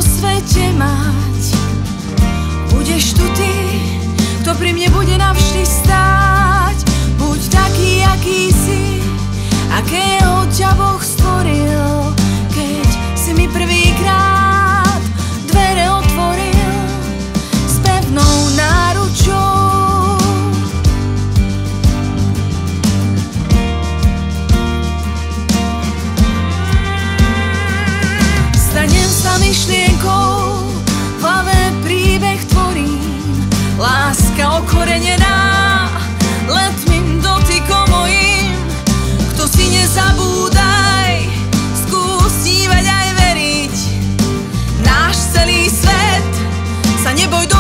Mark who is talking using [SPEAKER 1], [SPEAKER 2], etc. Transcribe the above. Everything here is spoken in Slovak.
[SPEAKER 1] vo svete mať. Budeš tu ty, kto pri mne bude navždy stáť. Buď taký, aký si, akého ťa Boh stvoril. Keď si mi prvýkrát dvere otvoril s pevnou náručou. Stanem sa myšlienkou, v hlave príbeh tvorím. Láska okorenená letmým dotykom mojím. Kto si nezabúdaj, skús snívať aj veriť. Náš celý svet sa neboj do